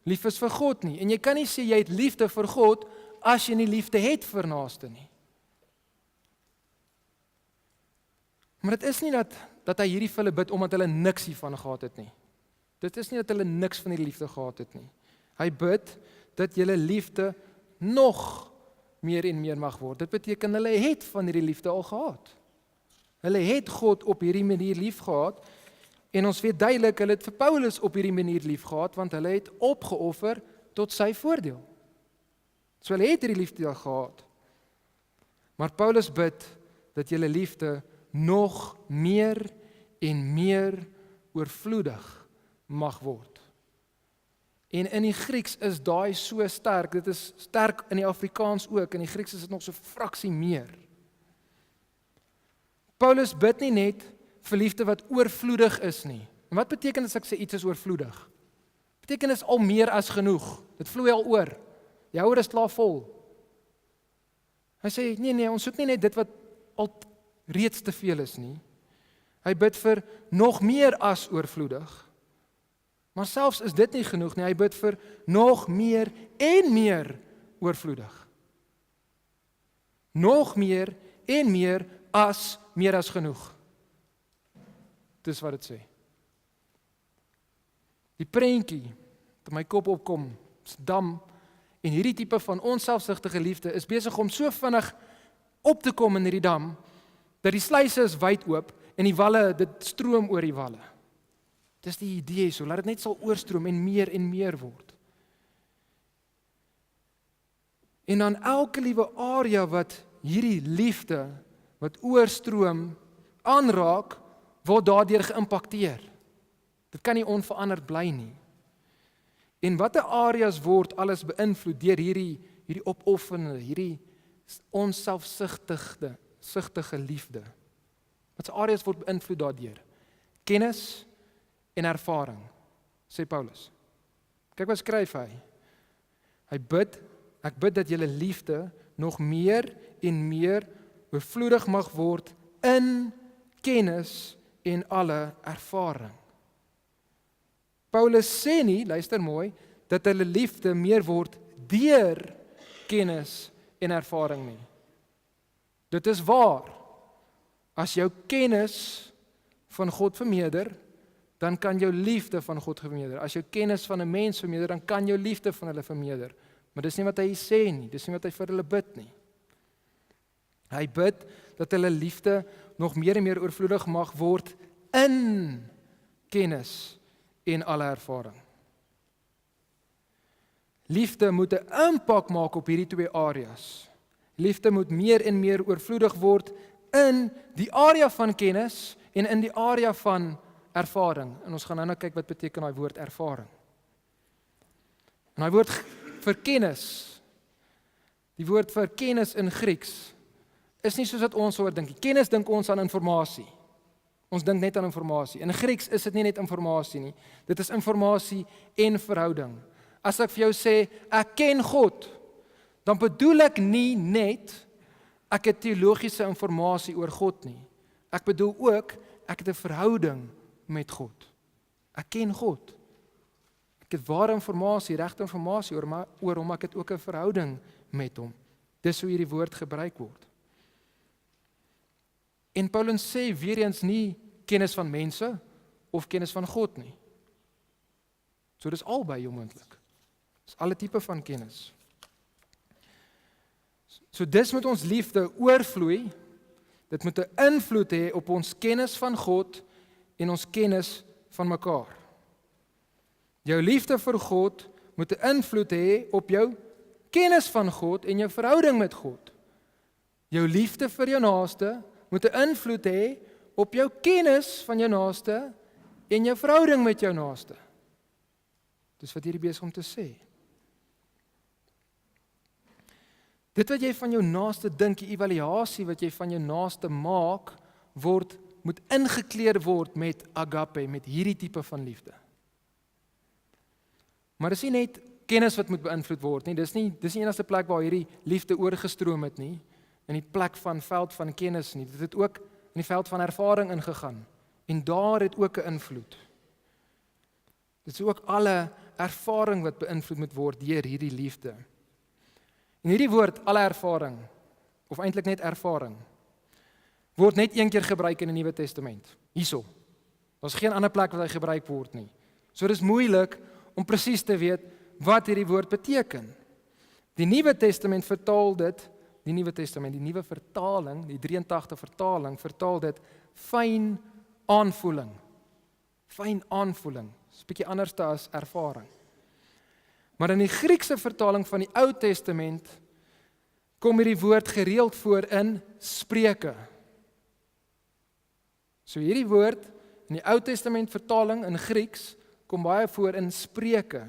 Speaker 1: lief is vir God nie. En jy kan nie sê jy het liefde vir God as jy nie liefde het vir naaste nie. Maar dit is nie dat hy hierdie vir hulle bid omdat hulle niks hiervan gehad het nie. Dit is nie dat hulle niks van die liefde gehad het nie. Hy bid dat julle liefde nog meer en meer mag word. Dit beteken hulle het van hierdie liefde al gehad. Hulle het God op hierdie manier lief gehad en ons weet duidelik hulle het vir Paulus op hierdie manier lief gehad want hulle het opgeoffer tot sy voordeel. So hulle het hierdie liefde al gehad. Maar Paulus bid dat julle liefde nog meer en meer oorvloedig mag word. En in die Grieks is daai so sterk, dit is sterk in die Afrikaans ook, in die Grieks is dit nog so fraksie meer. Paulus bid nie net vir liefde wat oorvloedig is nie. En wat beteken as ek sê iets is oorvloedig? Beteken is al meer as genoeg, dit vloei al oor, die houer is klaar vol. Hy sê, nee, ons soek nie net dit wat al reeds te veel is nie. Hy bid vir nog meer as oorvloedig. Maar selfs is dit nie genoeg nie, hy bid vir nog meer en meer oorvloedig. Nog meer en meer as genoeg. Dis wat dit sê. Die prentjie wat in my kop opkom, is dam, en hierdie tipe van onselfsugtige liefde is besig om so vinnig op te kom in hierdie dam, dat die sluise is wyd oop, en die walle, dit stroom oor die walle. Dis die idee so, laat dit net sal oorstroom en meer word. En dan elke liewe area wat hierdie liefde, wat oorstroom, aanraak, word daardeur geïmpakteer. Dit kan nie onveranderd bly nie. En watter areas word alles beïnvloed deur hierdie opofferende, hierdie onselfsugtige liefde? Watse areas word beïnvloed daardeur? Kennis en ervaring, sê Paulus. Kyk wat skryf hy. Ek bid dat julle liefde nog meer en meer oorvloedig mag word in kennis en alle ervaring. Paulus sê nie, luister mooi, dat hulle liefde meer word deur kennis en ervaring nie. Dit is waar. As jou kennis van God vermeerder, dan kan jou liefde van God vermeerder. As jou kennis van 'n mens vermeerder, dan kan jou liefde van hulle vermeerder. Maar dis nie wat hy sê nie, dis nie wat hy vir hulle bid nie. Hy bid dat hulle liefde nog meer en meer oorvloedig mag word in kennis en alle ervaring. Liefde moet 'n impak maak op hierdie twee areas. Liefde moet meer en meer oorvloedig word in die area van kennis en in die area van ervaring. En ons gaan nou kyk wat beteken daai woord ervaring. En daai woord vir kennis, die woord vir kennis in Grieks, is nie soos wat ons oor dink. Kennis dink ons aan inligting. Ons dink net aan inligting. In Grieks is dit nie net inligting nie. Dit is inligting en verhouding. As ek vir jou sê, ek ken God, dan bedoel ek nie net ek het teologiese inligting oor God nie. Ek bedoel ook ek het 'n verhouding met God. Ek ken God. Ek het ware inligting, regte inligting oor hom, ek het ook 'n verhouding met hom. Dis hoe hierdie woord gebruik word. En Paulus sê weer eens nie kennis van mense of kennis van God nie. So dis albei moontlik. Dis alle tipe van kennis. So dis moet ons liefde oorvloei. Dit moet 'n invloed hê op ons kennis van God en ons kennis van mekaar. Jou liefde vir God moet 'n invloed hê op jou kennis van God en jou verhouding met God. Jou liefde vir jou naaste moet 'n invloed hê op jou kennis van jou naaste en jou verhouding met jou naaste. Dis wat hierdie besig om te sê. Dit wat jy van jou naaste dink, die evaluasie wat jy van jou naaste maak, moet ingekleer word met agape, met hierdie tipe van liefde. Maar dis nie net kennis wat moet beïnvloed word nie, dis nie enigste plek waar hierdie liefde oorgestroom het nie, in die plek van veld van kennis nie, dit het ook in die veld van ervaring ingegaan, en daar het ook 'n invloed. Dit is ook alle ervaring wat beïnvloed moet word deur hierdie liefde. En hierdie woord, alle ervaring, of eintlik net ervaring, word net een keer gebruik in die Nuwe Testament. Hierso. Daar's geen ander plek waar hy gebruik word nie. So dis moeilik om presies te weet wat hierdie woord beteken. Die Nuwe Testament vertaal dit, die nuwe vertaling, die 83 vertaling, vertaal dit fyn aanvoeling. Fyn aanvoeling. Dis 'n bietjie anders as ervaring. Maar in die Griekse vertaling van die Ou Testament kom hierdie woord gereeld voor in Spreuke. So hierdie woord in die Ou Testament vertaling in Grieks kom baie voor in Spreuke.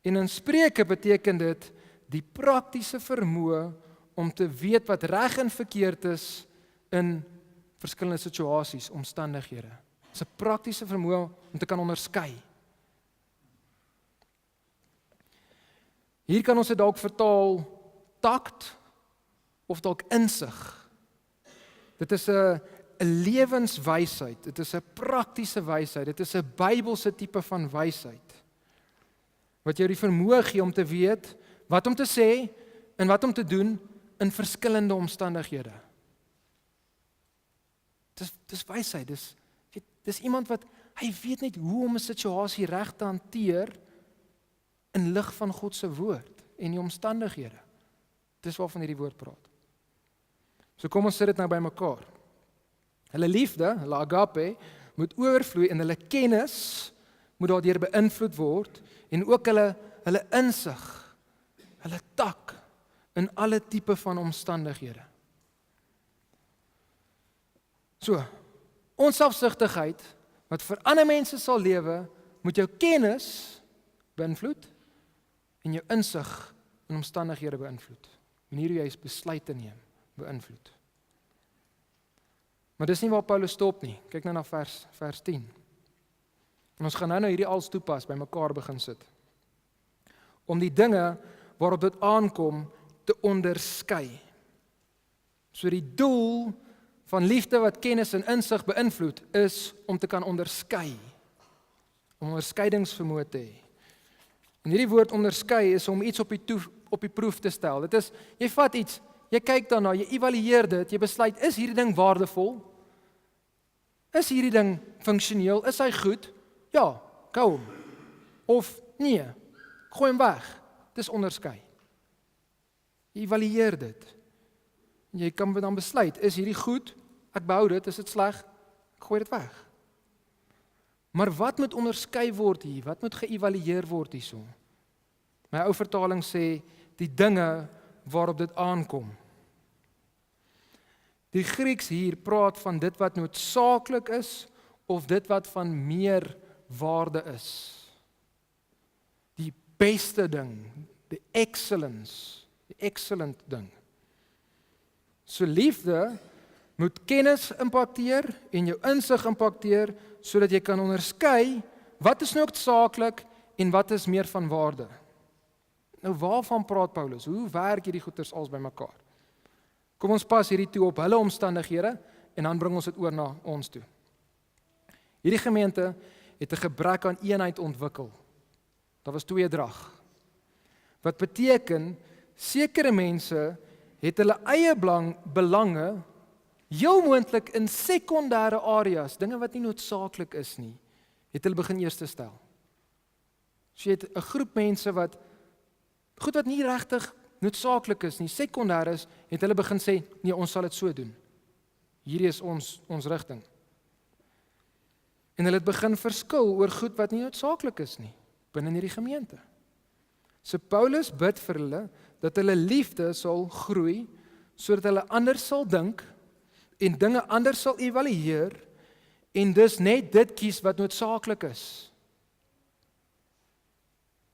Speaker 1: En in Spreuke beteken dit die praktiese vermoë om te weet wat reg en verkeerd is in verskillende situasies, omstandighede. Dit is 'n praktiese vermoë om te kan onderskei. Hier kan ons dit dalk vertaal takt of dalk insig. Dit is 'n lewenswysheid, dit is 'n praktiese wysheid, dit is 'n Bybelse tipe van wysheid. Wat jou die vermoë gee om te weet wat om te sê en wat om te doen in verskillende omstandighede. Dis wysheid, dis iemand wat hy weet net hoe om 'n situasie reg te hanteer in lig van God se woord en die omstandighede. Dis waarvan hierdie woord praat. So kom ons sit dit nou bymekaar. Hulle liefde, hulle agape, moet oorvloei en hulle kennis moet daardeur beïnvloed word en ook hulle insig, hulle tak in alle tipe van omstandighede. So, onselfsugtigheid wat vir ander mense sal lewe, moet jou kennis beïnvloed en jou insig in omstandighede beïnvloed. Manier hoe jy besluite neem, beïnvloed. Maar dis nie waar Paulus stop nie. Kyk nou na vers 10. En ons gaan nou hierdie als toepas, by mekaar begin sit. Om die dinge waarop dit aankom te onderskei. So die doel van liefde wat kennis en insig beïnvloed is om te kan onderskei. Om onderskeidingsvermoë te hê. En hierdie woord onderskei is om iets op die proef te stel. Dit is, jy vat iets jy kyk daarna, jy evalueer dit, jy besluit, is hierdie ding waardevol? Is hierdie ding funksioneel? Is hy goed? Ja, kou hom. Of nee, gooi hom weg. Dis onderskei. Jy evalueer dit. Jy kan dan besluit, is hierdie goed? Ek behou dit, is dit sleg? Ek gooi dit weg. Maar wat moet onderskei word hier? Wat moet geëvalueer word hierso? My ou vertaling sê, die dinge waarop dit aankom. Die Grieks hier praat van dit wat noodsaaklik is, of dit wat van meer waarde is. Die beste ding, die excellent ding. So liefde moet kennis impakteer en jou insig impakteer, sodat jy kan onderskei wat is noodsaaklik en wat is meer van waarde. Nou waarvan praat Paulus? Hoe werk hierdie goeters als by mekaar? Kom ons pas hierdie toe op hulle omstandighede en dan bring ons dit oor na ons toe. Hierdie gemeente het 'n gebrek aan eenheid ontwikkel. Daar was tweedrag. Wat beteken, sekere mense het hulle eie belange heel moontlik in sekondêre areas, dinge wat nie noodsaaklik is nie, het hulle begin eerste stel. So jy het 'n groep mense wat goed wat nie regtig noodsaaklik is nie, sekondêr is, het hulle begin sê, nee, ons sal dit so doen. Hierdie is ons rigting. En hulle het begin verskil oor goed wat nie noodsaaklik is nie, binne hierdie gemeente. So Paulus bid vir hulle, dat hulle liefde sal groei, sodat hulle anders sal dink, en dinge anders sal evalueer, en dus net dit kies wat noodsaaklik is.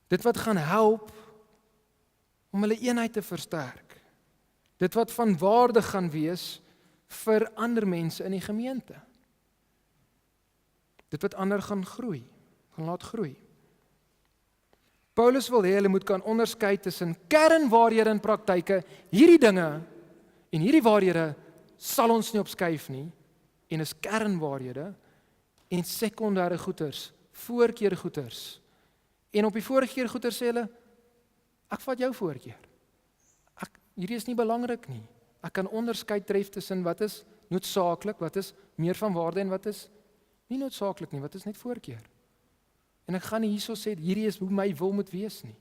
Speaker 1: Dit wat gaan help, om hulle eenheid te versterk. Dit wat van waarde gaan wees, vir ander mense in die gemeente. Dit wat ander gaan groei, gaan laat groei. Paulus wil hê hulle moet kan onderskei tussen kernwaarhede en praktyke, hierdie dinge en hierdie waarhede sal ons nie opskuif nie, en is kernwaarhede, en sekondêre goeders, voorkeurgoeders. En op die voorkeur goeders sê hulle, ek vat jou voorkeur. Hierdie is nie belangrik nie. Ek kan onderskei tref tussen wat is noodsaaklik, wat is meer van waarde en wat is nie noodsaaklik nie, wat is net voorkeur. En ek gaan nie hierso sê, hierdie is hoe my wil moet wees nie.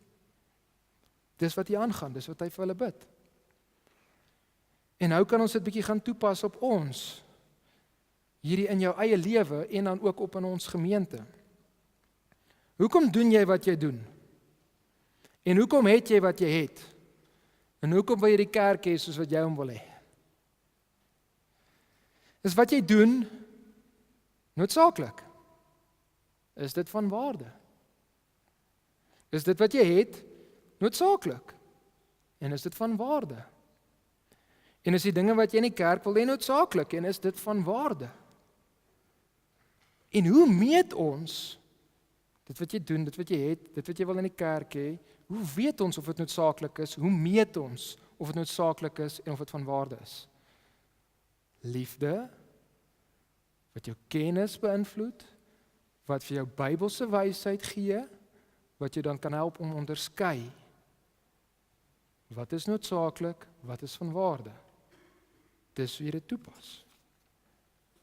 Speaker 1: Dis wat hier aangaan, dis wat hy vir hulle bid. En nou kan ons dit bietjie gaan toepas op ons, hierdie in jou eie lewe en dan ook op in ons gemeente. Hoekom doen jy wat jy doen? En hoekom het jy wat jy het? En hoekom wil jy die kerk hê soos wat jy hom wil hê? Is wat jy doen noodsaaklik? Is dit van waarde? Is dit wat jy het noodsaaklik? En is dit van waarde? En is die dinge wat jy in die kerk wil hê noodsaaklik? En is dit van waarde? En hoe meet ons dit wat jy doen, dit wat jy het, dit wat jy wil in die kerk hê? Hoe weet ons of dit noodsaaklik is? Hoe meet ons of dit noodsaaklik is en of dit van waarde is? Liefde, wat jou kennis beïnvloed, wat vir jou Bybelse wysheid gee, wat jou dan kan help om onderskei. Wat is noodsaaklik, wat is van waarde? Dis hoe jy dit toepas.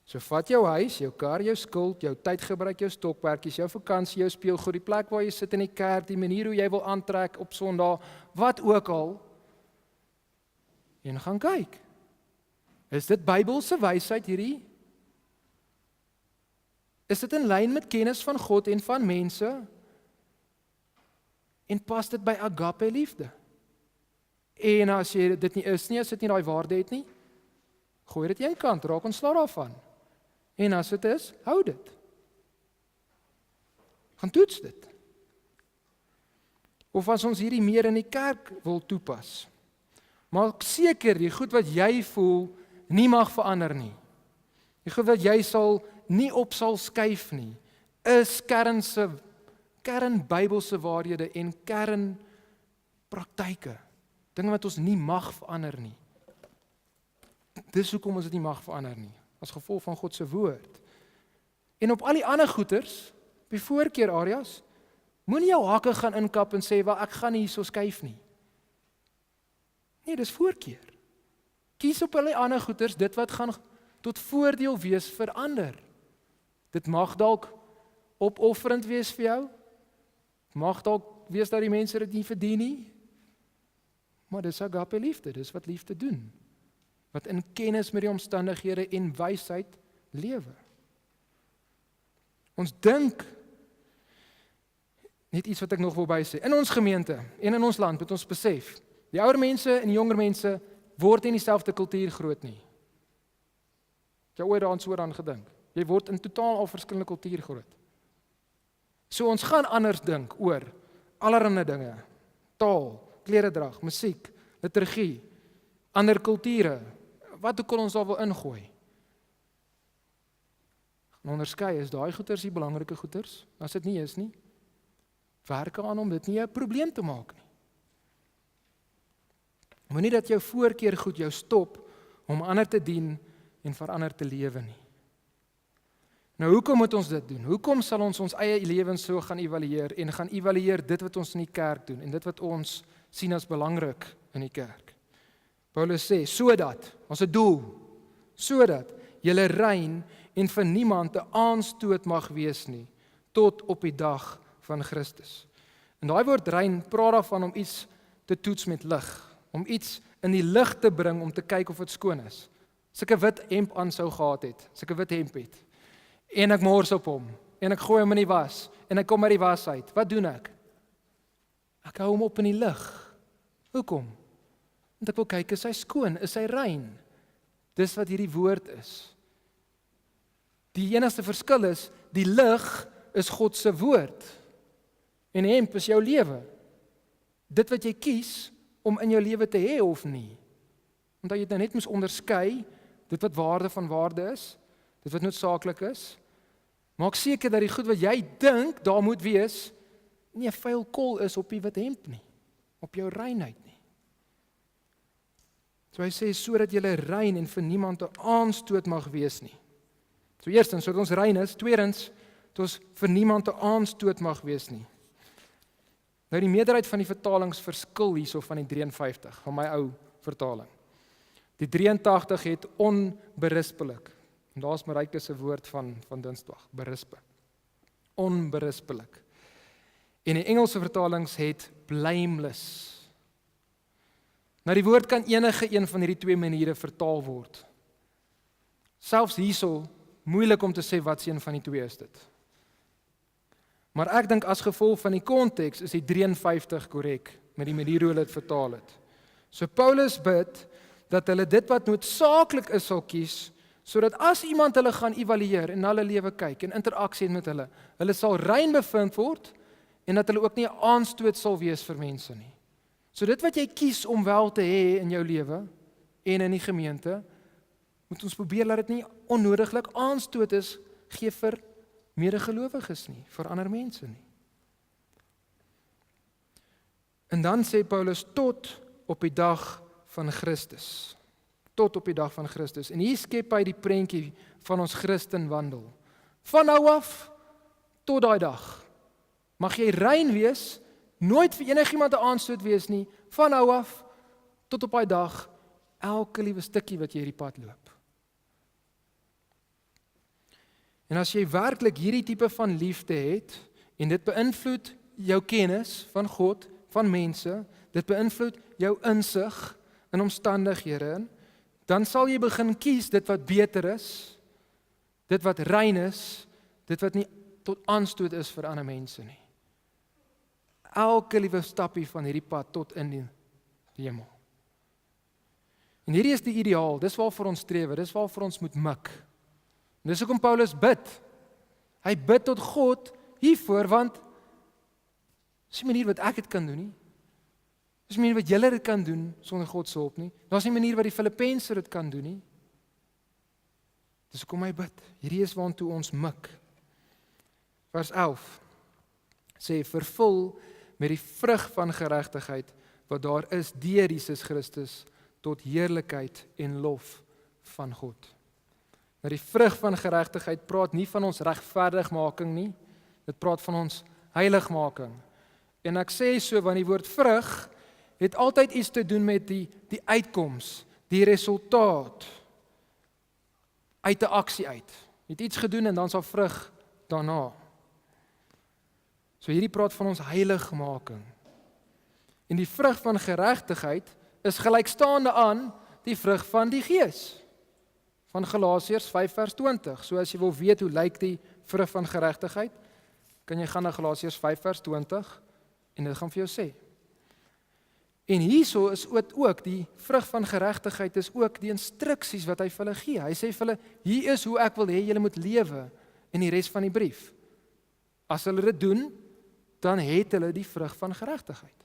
Speaker 1: So vat jou huis, jou kar, jou skuld, jou tydgebruik, jou stokperdjies, jou vakansie, jou speelgoed, die plek waar jy sit in die kerk, die manier hoe jy wil aantrek op Sondag, wat ook al, en gaan kyk. Is dit Bybelse wysheid hierdie? Is dit in lyn met kennis van God en van mense? En pas dit by agape liefde? En as jy dit nie is nie, as dit nie daai waarde het nie, gooi dit een kant, raak ontslae daarvan. En as dit is, hou dit. Gaan toets dit. Of as ons hierdie meer in die kerk wil toepas, maak seker die goed wat jy voel nie mag verander nie. Die goed wat jy nie op sal skuif nie, is kern Bybelse waarhede en kern praktyke. Dinge wat ons nie mag verander nie. Dis hoekom ons dit nie mag verander nie, as gevolg van God se woord. En op al die ander goeters, op die voorkeur areas, moenie jou hakke gaan inkap en sê, wel ek gaan nie hierso skuif nie. Nee, dis voorkeur. Kies op al die ander goeders, dit wat gaan tot voordeel wees vir ander. Dit mag dalk opofferend wees vir jou. Mag dalk wees dat die mense dit nie verdien nie. Maar dis agape liefde, dis wat liefde doen. Wat in kennis met die omstandighede en wysheid lewe. Ons dink, net iets wat ek nog wil bysê, in ons gemeente en in ons land moet ons besef, die ouer mense en die jonger mense word in dieselfde kultuur groot nie. Het jy ooit daaraan gedink? Jy word in totaal al verskillende kultuur groot. So ons gaan anders dink oor allerlei dinge, taal, kleredrag, musiek, liturgie, ander kulture, wat ook al ons daar wil ingooi. En onderskei, is daai goeters die belangrike goeters? As dit nie is nie, werk aan om dit nie 'n probleem te maak nie. Moenie dat jou voorkeur goed jou stop om ander te dien en vir ander te lewe nie. Nou hoekom moet ons dit doen? Hoekom sal ons ons eie lewens so gaan evalueer en gaan evalueer dit wat ons in die kerk doen en dit wat ons sien as belangrik in die kerk? Paulus sê, sodat, ons 'n doel, sodat julle rein en vir niemand 'n aanstoot mag wees nie, tot op die dag van Christus. En daai woord rein praat daarvan om iets te toets met lig, om iets in die lig te bring om te kyk of dit skoon is. As ek 'n wit hemp aan sou gehad het, as ek 'n wit hemp het, en ek mors op hom, en ek gooi hom in die was, en ek kom uit die was uit, wat doen ek? Ek hou hom op in die lig. Hoekom? Want ek wil kyk, is hy skoon, is hy rein? Dis wat hierdie woord is. Die enigste verskil is, die lig is God se woord, en hemp is jou lewe. Dit wat jy kies, om in jou lewe te hê of nie. Want jy nou net moes onderskei, dit wat waarde van waarde is, dit wat noodsaaklik is. Maak seker dat die goed wat jy dink, daar moet wees, nie 'n vuil kol is op die wit hemp nie, op jou reinheid nie. So hy sê, sodat julle rein en vir niemand 'n aanstoot mag wees nie. So eerstens, sodat ons rein is, tweedens, dat ons vir niemand 'n aanstoot mag wees nie. Nou die meerderheid van die vertalings verskil hierso van die 53, van my ou vertaling. Die 83 het onberispelik. En daar's Maryke se woord van Dinsdag, berispe. Onberispelik. En die Engelse vertalings het blameless. Nou die woord kan enige een van hierdie twee maniere vertaal word. Selfs hierso moeilik om te sê wat een van die twee is dit. Maar ek dink as gevolg van die konteks is die 53 korrek met die manier hoe hulle dit vertaal het. So Paulus bid dat hulle dit wat noodsaaklik is sal kies, sodat as iemand hulle gaan evalueer en na hulle lewe kyk en interaksie met hulle sal rein bevind word en dat hulle ook nie 'n aanstoot sal wees vir mense nie. So dit wat jy kies om wel te hê in jou lewe en in die gemeente, moet ons probeer dat dit nie onnodiglik aanstoot is gee vir medegelowiges nie, vir ander mense nie. En dan sê Paulus tot op die dag van Christus. Tot op die dag van Christus. En hier skep hy die prentjie van ons Christenwandel. Van nou af tot daai dag. Mag jy rein wees, nooit vir enigiemand 'n aanstoot wees nie, van nou af tot op daai dag, elke liewe stukkie wat jy hierdie pad loop. En as jy werklik hierdie tipe van liefde het, en dit beïnvloed jou kennis van God, van mense, dit beïnvloed jou insig in omstandighede, dan sal jy begin kies dit wat beter is, dit wat rein is, dit wat nie tot aanstoot is vir ander mense nie. Elke liewe stappie van hierdie pad tot in die hemel. En hierdie is die ideaal, dis waarvoor ons streef, dis waarvoor ons moet mik. En dis hoekom Paulus bid. Hy bid tot God hiervoor, want dis nie 'n manier wat ek dit kan doen nie. Dis nie 'n manier wat julle dit kan doen sonder God se hulp nie. Daar's nie 'n manier wat die Filippense dit kan doen nie. Dis hoekom hy bid. Hierdie is waartoe ons mik. Vers 11 sê, vervul met die vrug van geregtigheid wat daar is deur Jesus Christus tot heerlikheid en lof van God. Nou die vrug van geregtigheid praat nie van ons regverdigmaking nie, dit praat van ons heiligmaking. En ek sê so, want die woord vrug het altyd iets te doen met die uitkoms, die resultaat uit 'n aksie uit. Jy het iets gedoen en dan sal vrug daarna. So hierdie praat van ons heiligmaking. En die vrug van geregtigheid is gelykstaande aan die vrug van die Gees. Van Galasiërs 5 vers 20. So as jy wil weet hoe lyk die vrug van geregtigheid, kan jy gaan na Galasiërs 5 vers 20 en dit gaan vir jou sê. En hierso is ook die vrug van geregtigheid is ook die instruksies wat hy vir hulle gee. Hy sê vir hulle, hier is hoe ek wil hê julle moet lewe in die res van die brief. As hulle dit doen, dan het hulle die vrug van geregtigheid.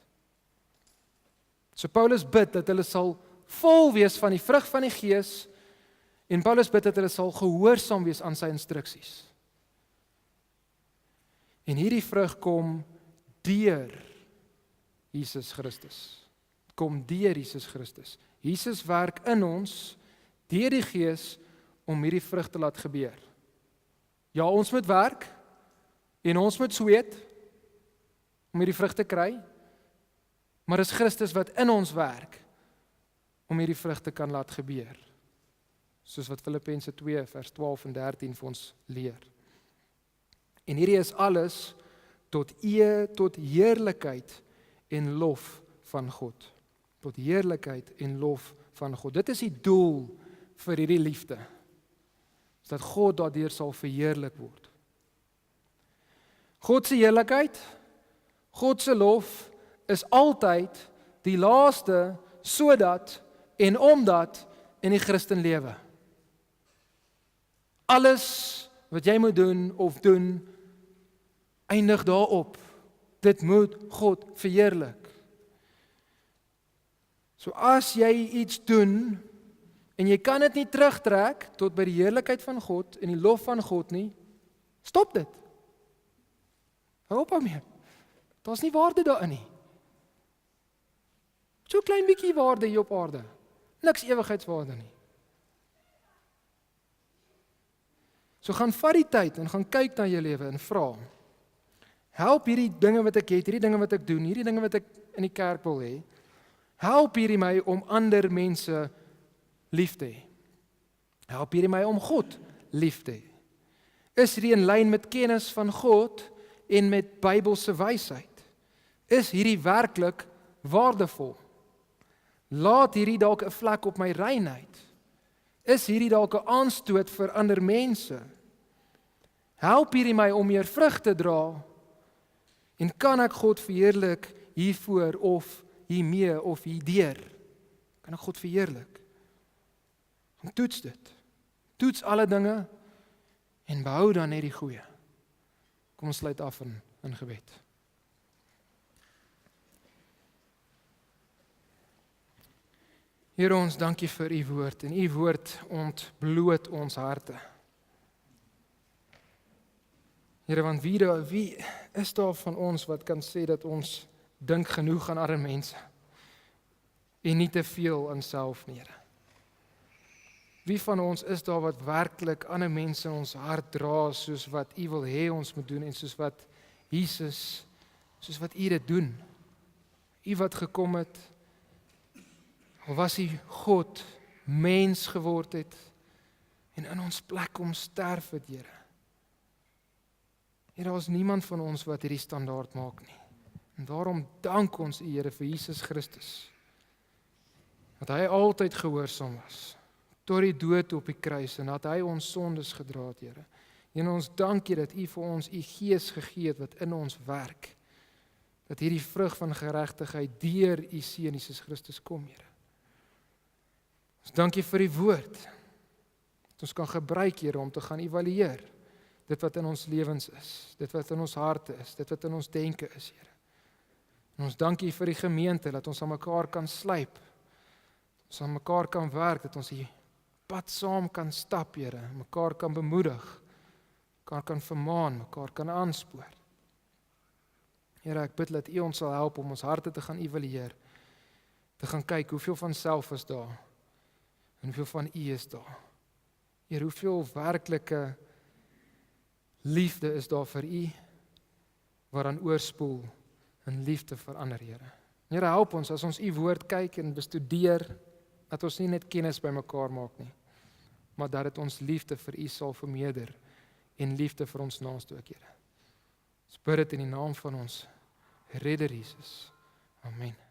Speaker 1: So Paulus bid dat hulle sal vol wees van die vrug van die Gees en Paulus bid dat hulle sal gehoorsaam wees aan sy instruksies. En hierdie vrug kom deur Jesus Christus. Kom deur Jesus Christus. Jesus werk in ons deur die Gees om hierdie vrug te laat gebeur. Ja, ons moet werk en ons moet sweet om hierdie vrug te kry, maar is Christus wat in ons werk om hierdie vrug te kan laat gebeur. Soos wat Filippense 2 vers 12 en 13 vir ons leer. En hierdie is alles tot eer, tot heerlikheid en lof van God. Tot heerlikheid en lof van God. Dit is die doel vir hierdie liefde. Is dat God daardeur sal verheerlik word. God se heerlikheid, God se lof is altyd die laaste sodat en omdat in die Christenlewe. Alles wat jy moet doen of doen, eindig daarop. Dit moet God verheerlik. So as jy iets doen en jy kan dit nie terugtrek tot by die heerlikheid van God en die lof van God nie, stop dit. Hou op daarmee. Daar's nie waarde daarin nie. So klein bietjie waarde hier op aarde. Niks ewigheidswaarde nie. So gaan vat die tyd en gaan kyk na jou lewe en vra, help hierdie dinge wat ek het, hierdie dinge wat ek doen, hierdie dinge wat ek in die kerk wil hê, help hierdie my om ander mense lief te hê. Help hierdie my om God lief te hê. Is hierdie in lyn met kennis van God en met Bybelse wysheid? Is hierdie werklik waardevol? Laat hierdie dalk 'n vlek op my reinheid? Is hierdie dalk 'n aanstoot vir ander mense? Help hierdie my om meer vrug te dra? En kan ek God verheerlik hiervoor of hiermee of hierdeur? Kan ek God verheerlik? En toets dit. Toets alle dinge en behou dan net die goeie. Kom ons sluit af in gebed. Here ons dankie vir u woord en u woord ontbloot ons harte. Here, want wie is daar van ons wat kan sê dat ons dink genoeg aan ander mense en nie te veel aan self nie, Here? Wie van ons is daar wat werklik ander mense in ons hart dra soos wat u wil hê ons moet doen en soos wat Jesus, soos wat u dit doen? U wat gekom het, al was u God, mens geword het en in ons plek kom sterf het, Here. Here, daar is niemand van ons wat hierdie standaard maak nie. En daarom dank ons u, Here, vir Jesus Christus. Dat hy altyd gehoorsaam was, tot die dood op die kruis, en dat hy ons sondes gedra het, Here. En ons dank u dat u vir ons u Gees gegee het wat in ons werk. Dat hierdie vrug van geregtigheid deur u Seun Jesus Christus kom, Here. Ons dank u vir die woord. Dat ons kan gebruik, Here, om te gaan evalueer dit wat in ons lewens is, dit wat in ons harte is, dit wat in ons denke is, Here. En ons dank u vir die gemeente, dat ons aan mekaar kan slyp, ons aan mekaar kan werk, dat ons die pad saam kan stap, Here, mekaar kan bemoedig, mekaar kan vermaan, mekaar kan aanspoor. Here, ek bid dat u ons sal help om ons harte te gaan evalueer, te gaan kyk hoeveel van self is daar, en hoeveel van u is daar. Here, hoeveel werklike liefde is daar vir u, waaraan oorspoel in liefde vir ander, Here. Here, help ons as ons u woord kyk en bestudeer, Dat ons nie net kennis bymekaar maak nie, maar dat dit ons liefde vir U sal vermeerder en liefde vir ons naaste ook, Here. Ons bid dit in die naam van ons Redder Jesus. Amen.